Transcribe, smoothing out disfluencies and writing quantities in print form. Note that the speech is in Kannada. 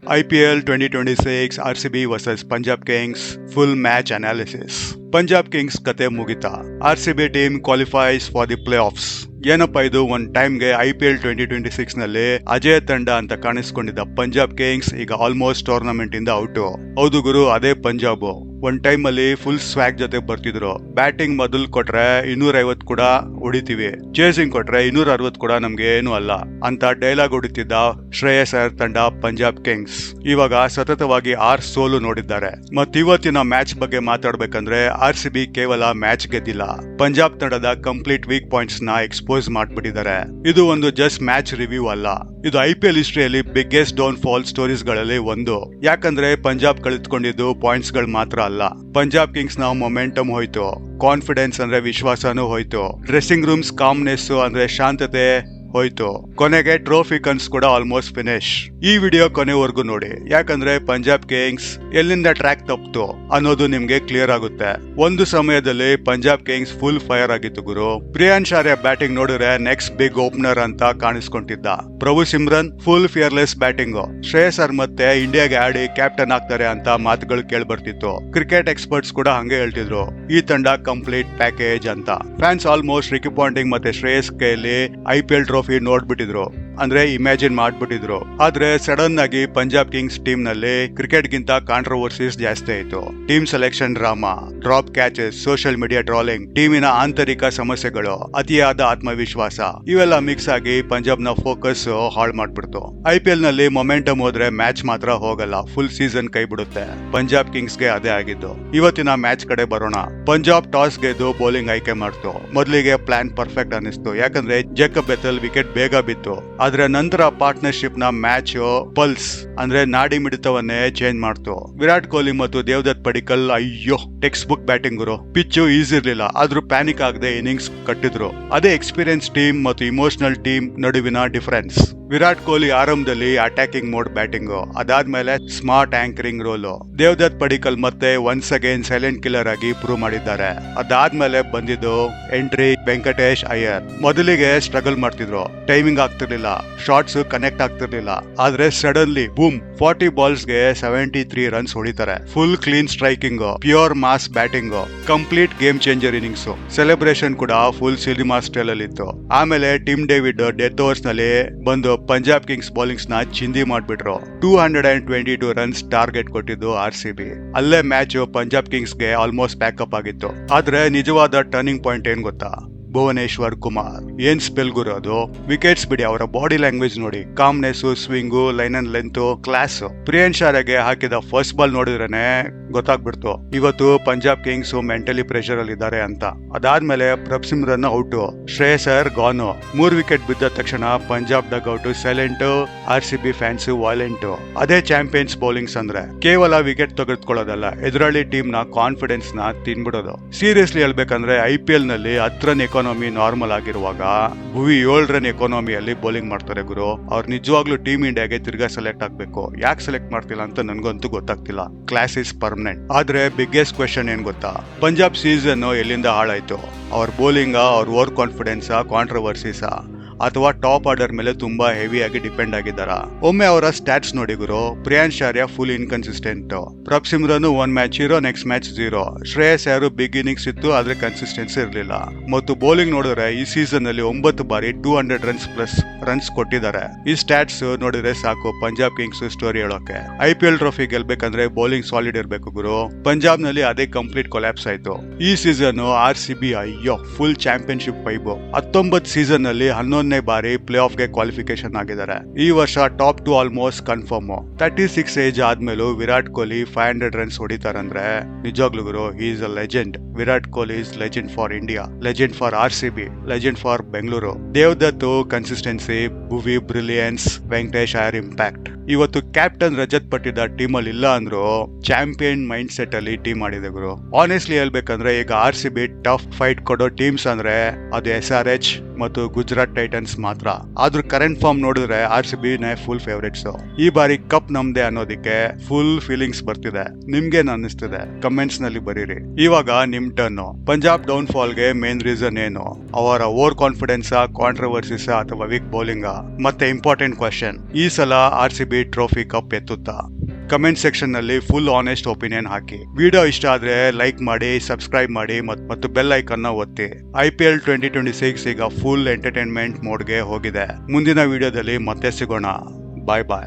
IPL 2026 RCB vs Punjab Kings full match analysis. Punjab Kings ಕತೆ ಮುಗಿತಾ, RCB team qualifies for the play offs. ಏನಪ್ಪಾ ಇದು, ಒಂದ್ ಟೈಮ್ಗೆ IPL 2026 ನಲ್ಲಿ ಅಜೇಯ ತಂಡ ಅಂತ ಕಾಣಿಸ್ಕೊಂಡಿದ್ದ ಪಂಜಾಬ್ ಕಿಂಗ್ಸ್ ಈಗ ಆಲ್ಮೋಸ್ಟ್ ಟೂರ್ನಮೆಂಟ್ ಇಂದ ಔಟ್. ಹೌದು ಗುರು, ಅದೇ ಪಂಜಾಬ್. ಒಂದ್ ಟೈಮ್ ಅಲ್ಲಿ ಫುಲ್ ಸ್ವ್ಯಾಗ್ ಜೊತೆ ಬರ್ತಿದ್ರು. ಬ್ಯಾಟಿಂಗ್ ಮೊದಲ್ ಕೊಟ್ರೆ 250 ಕೂಡ ಹೊಡಿತೀವಿ, ಚೇಸಿಂಗ್ ಕೊಟ್ರೆ 260 ಕೂಡ ನಮ್ಗೆ ಏನು ಅಲ್ಲ ಅಂತ ಡೈಲಾಗ್ ಹೊಡಿತಿದ್ದ ಶ್ರೇಯಸ್ ಅಯ್ಯರ್ ತಂಡ ಪಂಜಾಬ್ ಕಿಂಗ್ಸ್ ಇವಾಗ ಸತತವಾಗಿ 6 ಸೋಲು ನೋಡಿದ್ದಾರೆ. ಮತ್ ಇವತ್ತಿನ ಮ್ಯಾಚ್ ಬಗ್ಗೆ ಮಾತಾಡ್ಬೇಕಂದ್ರೆ RCB ಕೇವಲ ಮ್ಯಾಚ್ ಗೆದ್ದಿಲ್ಲ, ಪಂಜಾಬ್ ತಂಡದ ಕಂಪ್ಲೀಟ್ ವೀಕ್ ಪಾಯಿಂಟ್ಸ್ ನ ಎಕ್ಸ್ಪೋಸ್ ಮಾಡ್ಬಿಟ್ಟಿದ್ದಾರೆ. ಇದು ಒಂದು ಜಸ್ಟ್ ಮ್ಯಾಚ್ ರಿವ್ಯೂ ಅಲ್ಲ, ಇದು IPL ಹಿಸ್ಟ್ರಿಯಲ್ಲಿ ಬಿಗ್ಗೆಸ್ಟ್ ಡೌನ್ ಫಾಲ್ ಸ್ಟೋರೀಸ್ ಗಳಲ್ಲಿ ಒಂದು. ಯಾಕಂದ್ರೆ ಪಂಜಾಬ್ ಕಳೆದುಕೊಂಡಿದ್ದು ಪಾಯಿಂಟ್ಸ್ ಗಳು ಮಾತ್ರ ಅಲ್ಲ, ಪಂಜಾಬ್ ಕಿಂಗ್ಸ್ ನ ಮೊಮೆಂಟಮ್ ಹೋಯ್ತು, ಕಾನ್ಫಿಡೆನ್ಸ್ ಅಂದ್ರೆ ವಿಶ್ವಾಸನೂ ಹೋಯ್ತು, ಡ್ರೆಸ್ಸಿಂಗ್ ರೂಮ್ಸ್ ಕಾಮ್ನೆಸ್ ಅಂದ್ರೆ ಶಾಂತತೆ ಹೋಯ್ತು, ಕೊನೆಗೆ ಟ್ರೋಫಿ ಕನ್ಸ್ ಕೂಡ ಆಲ್ಮೋಸ್ಟ್ ಫಿನಿಶ್. ಈ ವಿಡಿಯೋ ಕೊನೆವರೆಗೂ ನೋಡಿ, ಯಾಕಂದ್ರೆ ಪಂಜಾಬ್ ಕಿಂಗ್ಸ್ ಎಲ್ಲಿಂದ ಟ್ರ್ಯಾಕ್ ತಪ್ಪಿತು ಅನ್ನೋದು ನಿಮ್ಗೆ ಕ್ಲಿಯರ್ ಆಗುತ್ತೆ. ಒಂದು ಸಮಯದಲ್ಲಿ ಪಂಜಾಬ್ ಕಿಂಗ್ಸ್ ಫುಲ್ ಫೈರ್ ಆಗಿತ್ತು ಗುರು. ಪ್ರಿಯಾನ್ಶ್ ಆರ್ಯ ಬ್ಯಾಟಿಂಗ್ ನೋಡಿದ್ರೆ ನೆಕ್ಸ್ಟ್ ಬಿಗ್ ಓಪನರ್ ಅಂತ ಕಾಣಿಸ್ಕೊಂಡಿದ್ದ. Prabhsimran full fearless batting. Shreyas Iyer ಮತ್ತೆ ಇಂಡಿಯಾಗೆ ಆಡಿ ಕ್ಯಾಪ್ಟನ್ ಆಗ್ತಾರೆ ಅಂತ ಮಾತುಗಳು ಕೇಳ್ಬರ್ತಿತ್ತು. ಕ್ರಿಕೆಟ್ ಎಕ್ಸ್ಪರ್ಟ್ಸ್ ಕೂಡ ಹಂಗೆ ಹೇಳ್ತಿದ್ರು, ಈ ತಂಡ ಕಂಪ್ಲೀಟ್ ಪ್ಯಾಕೇಜ್ ಅಂತ. ಫ್ಯಾನ್ಸ್ ಆಲ್ಮೋಸ್ಟ್ ರಿಕಿ ಪಾಂಟಿಂಗ್ ಮತ್ತೆ ಶ್ರೇಯಸ್ ಕೈಲಿ IPL ಟ್ರೋಫಿ ನೋಡ್ಬಿಟ್ಟಿದ್ರು, ಅಂದ್ರೆ ಇಮ್ಯಾಜಿನ್ ಮಾಡ್ಬಿಟ್ಟಿದ್ರು. ಆದ್ರೆ ಸಡನ್ ಆಗಿ ಪಂಜಾಬ್ ಕಿಂಗ್ಸ್ ಟೀಮ್ ನಲ್ಲಿ ಕ್ರಿಕೆಟ್ ಗಿಂತ ಕಾಂಟ್ರವರ್ಸೀಸ್ ಜಾಸ್ತಿ ಆಯ್ತು. Team selection drama, drop catches, social media trolling, ಟೀಮಿನ ಆಂತರಿಕ ಸಮಸ್ಯೆಗಳು, ಅತಿಯಾದ ಆತ್ಮವಿಶ್ವಾಸ, ಇವೆಲ್ಲ ಮಿಕ್ಸ್ ಆಗಿ ಪಂಜಾಬ್ ನ ಫೋಕಸ್ ಹಾಳು ಮಾಡ್ಬಿಡ್ತು. IPL ನಲ್ಲಿ ಮೊಮೆಂಟಮ್ ಹೋದ್ರೆ ಮ್ಯಾಚ್ ಮಾತ್ರ ಹೋಗಲ್ಲ, ಫುಲ್ ಸೀಸನ್ ಕೈ ಬಿಡುತ್ತೆ. ಪಂಜಾಬ್ ಕಿಂಗ್ಸ್ ಗೆ ಅದೇ ಆಗಿದ್ದು. ಇವತ್ತಿನ ಮ್ಯಾಚ್ ಕಡೆ ಬರೋಣ. ಪಂಜಾಬ್ ಟಾಸ್ ಗೆದ್ದು ಬೌಲಿಂಗ್ ಆಯ್ಕೆ ಮಾಡ್ತು. ಮೊದಲಿಗೆ ಪ್ಲಾನ್ ಪರ್ಫೆಕ್ಟ್ ಅನಿಸ್ತು, ಯಾಕಂದ್ರೆ ಜೇಕಬ್ ಬೆಥೆಲ್ ವಿಕೆಟ್ ಬೇಗ ಬಿತ್ತು. ಆದ್ರೆ ನಂತರ ಪಾರ್ಟ್ನರ್ಶಿಪ್ ನ ಮ್ಯಾಚ್ ಪಲ್ಸ್ ಅಂದ್ರೆ ನಾಡಿ ಮಿಡಿತವನ್ನೇ ಚೇಂಜ್ ಮಾಡ್ತು. ವಿರಾಟ್ ಕೊಹ್ಲಿ ಮತ್ತು ದೇವದತ್ ಪಡಿಕ್ಕಲ್ ಅಯ್ಯೋ ಟೆಕ್ಸ್ಟ್ ಬುಕ್ ಬ್ಯಾಟಿಂಗ್ ಗುರು. ಪಿಚ್ಚು ಈಸಿ ಇರ್ಲಿಲ್ಲ, ಆದ್ರೂ ಪ್ಯಾನಿಕ್ ಆಗದೆ ಇನ್ನಿಂಗ್ಸ್ ಕಟ್ಟಿದ್ರು. ಅದೇ ಎಕ್ಸ್ಪೀರಿಯನ್ಸ್ ಟೀಮ್ ಮತ್ತು ಇಮೋಷನಲ್ ಟೀಮ್ ನಡುವಿನ ಡಿಫರೆನ್ಸ್. ವಿರಾಟ್ ಕೊಹ್ಲಿ ಆರಂಭದಲ್ಲಿ ಅಟ್ಯಾಕಿಂಗ್ ಮೋಡ್ ಬ್ಯಾಟಿಂಗ್, ಅದಾದ್ಮೇಲೆ smart anchoring role. Devdutt Padikkal ಮತ್ತೆ ಒನ್ಸ್ ಅಗೇನ್ ಸೈಲೆಂಟ್ ಕಿಲ್ಲರ್ ಆಗಿ ಪ್ರೂವ್ ಮಾಡಿದ್ದಾರೆ. ಅದಾದ್ಮೇಲೆ ಬಂದಿದ್ದು ಎಂಟ್ರಿ ವೆಂಕಟೇಶ್ ಅಯ್ಯರ್. ಮೊದಲಿಗೆ ಸ್ಟ್ರಗಲ್ ಮಾಡ್ತಿದ್ರು, ಟೈಮಿಂಗ್ ಆಗ್ತಿರ್ಲಿಲ್ಲ, ಶಾಟ್ಸ್ ಕನೆಕ್ಟ್ ಆಗ್ತಿರ್ಲಿಲ್ಲ. ಆದ್ರೆ ಸಡನ್ಲಿ ಬೂಮ್, 40 ಬಾಲ್ಸ್ ಗೆ 73 ರನ್ಸ್ ಹೊಡಿತಾರೆ. Full clean striking, pure mass batting, complete game changer innings. Celebration ಕೂಡ ಫುಲ್ ಸಿನಿಮಾ ಸ್ಟೈಲ್ ಅಲ್ಲಿ ಇತ್ತು. ಆಮೇಲೆ ಟಿಮ್ ಡೇವಿಡ್ ಡೆತ್ ಓವರ್ಸ್ ನಲ್ಲಿ ಬಂದು ಪಂಜಾಬ್ ಕಿಂಗ್ಸ್ ಬೌಲಿಂಗ್ಸ್ ನ ಚಿಂದಿ ಮಾಡ್ಬಿಟ್ರು. 222 ರನ್ಸ್ ಟಾರ್ಗೆಟ್ ಕೊಟ್ಟಿದ್ದು RCB. ಅಲ್ಲೇ ಮ್ಯಾಚ್ ಪಂಜಾಬ್ ಕಿಂಗ್ಸ್ ಗೆ ಆಲ್ಮೋಸ್ಟ್ ಪ್ಯಾಕಪ್ ಆಗಿತ್ತು. ಆದ್ರೆ ನಿಜವಾದ ಟರ್ನಿಂಗ್ ಪಾಯಿಂಟ್ ಏನ್ ಗೊತ್ತಾ? ಭುವನೇಶ್ವರ್ ಕುಮಾರ್. ಏನ್ ಸ್ಪೆಲ್ ಗುರು ಅದು. ವಿಕೆಟ್ಸ್ ಬಿಡಿ, ಅವರ ಬಾಡಿ ಲ್ಯಾಂಗ್ವೇಜ್ ನೋಡಿ, calmness, swing, line and length, class. Priyansh ಆರ್ಯಗೆ ಹಾಕಿದ ಫಸ್ಟ್ ಬಾಲ್ ನೋಡಿದ್ರೇನೆ ಗೊತ್ತಾಗ್ಬಿಡ್ತು ಇವತ್ತು ಪಂಜಾಬ್ ಕಿಂಗ್ಸ್ ಮೆಂಟಲಿ ಪ್ರೆಷರ್ ಅಲ್ಲಿ ಇದ್ದಾರೆ ಅಂತ. ಅದಾದ್ಮೇಲೆ ಪ್ರಭ್ ಸಿಮ್ರನ್ ಔಟ್, ಶ್ರೇಯಸ್ ಅಯ್ಯರ್ ಗಾನು. 3 ವಿಕೆಟ್ ಬಿದ್ದ ತಕ್ಷಣ Punjab dugout, silent, RCB fans violent. ಅದೇ ಚಾಂಪಿಯನ್ಸ್ ಬೌಲಿಂಗ್ಸ್ ಅಂದ್ರೆ ಕೇವಲ ವಿಕೆಟ್ ತೆಗೆದುಕೊಳ್ಳೋದಲ್ಲ, ಎದುರಾಳಿ ಟೀಮ್ ನ ಕಾನ್ಫಿಡೆನ್ಸ್ ನ ತಿನ್ಬಿಡೋದು. ಸೀರಿಯಸ್ಲಿ ಹೇಳ್ಬೇಕಂದ್ರೆ IPL ನಲ್ಲಿ 10 ರನ್ ಎಕಾನಮಿ ನಾರ್ಮಲ್ ಆಗಿರುವಾಗ ಭುವಿ 7 ರನ್ ಎಕಾನಮಿಯಲ್ಲಿ ಬೌಲಿಂಗ್ ಮಾಡ್ತಾರೆ ಗುರು. ಅವ್ರು ನಿಜವಾಗ್ಲೂ ಟೀಮ್ ಇಂಡಿಯಾಗೆ ತಿರ್ಗಾ ಸೆಲೆಕ್ಟ್ ಆಗ್ಬೇಕು. ಯಾಕೆ ಸೆಲೆಕ್ಟ್ ಮಾಡ್ತಿಲ್ಲ ಅಂತ ನನ್ಗಂತೂ ಗೊತ್ತಾಗ್ತಿಲ್ಲ. Class is permanent. ಆದ್ರೆ ಬಿಗ್ಗೆಸ್ಟ್ ಕ್ವೆಶ್ಚನ್ ಏನ್ ಗೊತ್ತಾ? ಪಂಜಾಬ್ ಸೀಸನ್ ಎಲ್ಲಿಂದ ಹಾಳಾಯ್ತು? ಅವ್ರ ಬೌಲಿಂಗ್, ಅವ್ರ ಓವರ್ ಕಾನ್ಫಿಡೆನ್ಸ್, ಕಾಂಟ್ರವರ್ಸೀಸಾ, ಅಥವಾ ಟಾಪ್ ಆರ್ಡರ್ ಮೇಲೆ ತುಂಬಾ ಹೆವಿಯಾಗಿ ಡಿಪೆಂಡ್ ಆಗಿದ್ದಾರ? ಒಮ್ಮೆ ಅವರ ಸ್ಟ್ಯಾಟ್ಸ್ ನೋಡಿ ಗುರು. Priyansh Arya full inconsistent, Prabhsimran 1 match hero, next match 0. Shreyas Iyer big innings ಇತ್ತು, ಆದ್ರೆ ಕನ್ಸಿಸ್ಟೆನ್ಸಿ ಇರಲಿಲ್ಲ. ಮತ್ತು ಬೌಲಿಂಗ್ ನೋಡಿದ್ರೆ ಈ ಸೀಸನ್ ಅಲ್ಲಿ 9 ಬಾರಿ 200 ರನ್ಸ್ ಪ್ಲಸ್ ರನ್ಸ್ ಕೊಟ್ಟಿದ್ದಾರೆ. ಈ ಸ್ಟ್ಯಾಟ್ಸ್ ನೋಡಿದ್ರೆ ಸಾಕು ಪಂಜಾಬ್ ಕಿಂಗ್ಸ್ ಸ್ಟೋರಿ ಹೇಳೋಕೆ. IPL ಟ್ರೋಫಿ ಗೆಲ್ಬೇಕಂದ್ರೆ ಬೌಲಿಂಗ್ ಸಾಲಿಡ್ ಇರ್ಬೇಕು ಗುರು. ಪಂಜಾಬ್ ನಲ್ಲಿ ಅದೇ ಕಂಪ್ಲೀಟ್ ಕೊಲ್ಯಾಪ್ಸ್ ಆಯ್ತು. ಈ ಸೀಸನ್ RCB ಅಯ್ಯೋ ಫುಲ್ ಚಾಂಪಿಯನ್ಶಿಪ್ ವೈಬ್. 19 ಸೀಸನ್ ನಲ್ಲಿ 11ನೇ ಬಾರಿ ಪ್ಲೇ ಆಫ್ ಗೆ ಕ್ವಾಲಿಫಿಕೇಶನ್ ಆಗಿದ್ದಾರೆ. ಈ ವರ್ಷ ಟಾಪ್ 2 ಆಲ್ಮೋಸ್ಟ್ ಕನ್ಫರ್ಮ್. 36 ಏಜ್ ಆದ್ಮೇಲೂ ವಿರಾಟ್ ಕೊಹ್ಲಿ 500 ರನ್ಸ್ ಹೊಡಿತಾರಂದ್ರೆ ನಿಜವಾಗ್ಲೂ ಗುರು, he is a legend. Virat Kohli is legend for India, legend for RCB, legend for Bengaluru. Devdutt consistency, Bhuvi brilliance, Venkatesh Iyer impact. ಇವತ್ತು ಕ್ಯಾಪ್ಟನ್ ರಜತ್ ಪಟ್ಟಿದ ಟೀಮ್ ಅಲ್ಲಿ ಇಲ್ಲ ಅಂದ್ರು ಚಾಂಪಿಯನ್ ಮೈಂಡ್ ಸೆಟ್ ಅಲ್ಲಿ ಟೀಮ್ ಆಡಿದೆ ಗುರು. ಆನೆಸ್ಟ್ಲಿ ಹೇಳ್ಬೇಕಂದ್ರೆ ಈಗ RCB ಟಫ್ ಫೈಟ್ ಕೊಡೋ ಟೀಮ್ಸ್ ಅಂದ್ರೆ ಅದು SRH ಮತ್ತು ಗುಜರಾತ್ ಟೈಟನ್ಸ್ ಮಾತ್ರ. ಆದ್ರೂ ಕರೆಂಟ್ ಫಾರ್ಮ್ ನೋಡಿದ್ರೆ RCB ನೇ ಫುಲ್ ಫೇವರೇಟ್ಸ್. ಈ ಬಾರಿ ಕಪ್ ನಮ್ದೆ ಅನ್ನೋದಕ್ಕೆ ಫುಲ್ ಫೀಲಿಂಗ್ಸ್ ಬರ್ತಿದೆ. ನಿಮ್ಗೇನ್ ಅನ್ನಿಸ್ತಿದೆ ಕಮೆಂಟ್ಸ್ ನಲ್ಲಿ ಬರೀರಿ. ಇವಾಗ ನಿಮ್ ಟರ್ನ್. ಪಂಜಾಬ್ ಡೌನ್ ಫಾಲ್ ಗೆ ಮೇನ್ ರೀಸನ್ ಏನು? ಅವರ ಓವರ್ ಕಾನ್ಫಿಡೆನ್ಸ್, ಕಾಂಟ್ರವರ್ಸೀಸ್ ಅಥವಾ ವೀಕ್ ಬೌಲಿಂಗ್? ಮತ್ತೆ ಇಂಪಾರ್ಟೆಂಟ್ ಕ್ವಶನ್, ಈ ಸಲ RCB ಬಿ ಟ್ರೋಫಿ ಕಪ್ ಎತ್ತುತ್ತಾ? ಕಮೆಂಟ್ ಸೆಕ್ಷನ್ ನಲ್ಲಿ ಫುಲ್ ಆನೆಸ್ಟ್ ಒಪಿನಿಯನ್ ಹಾಕಿ. ವಿಡಿಯೋ ಇಷ್ಟ ಆದ್ರೆ ಲೈಕ್ ಮಾಡಿ, ಸಬ್ಸ್ಕ್ರೈಬ್ ಮಾಡಿ ಮತ್ತು ಬೆಲ್ ಐಕನ್ ಒತ್ತಿ. IPL 2026 ಈಗ ಫುಲ್ ಎಂಟರ್ಟೈನ್ಮೆಂಟ್ ಮೋಡ್ಗೆ ಹೋಗಿದೆ. ಮುಂದಿನ ವಿಡಿಯೋದಲ್ಲಿ ಮತ್ತೆ ಸಿಗೋಣ. ಬಾಯ್ ಬಾಯ್.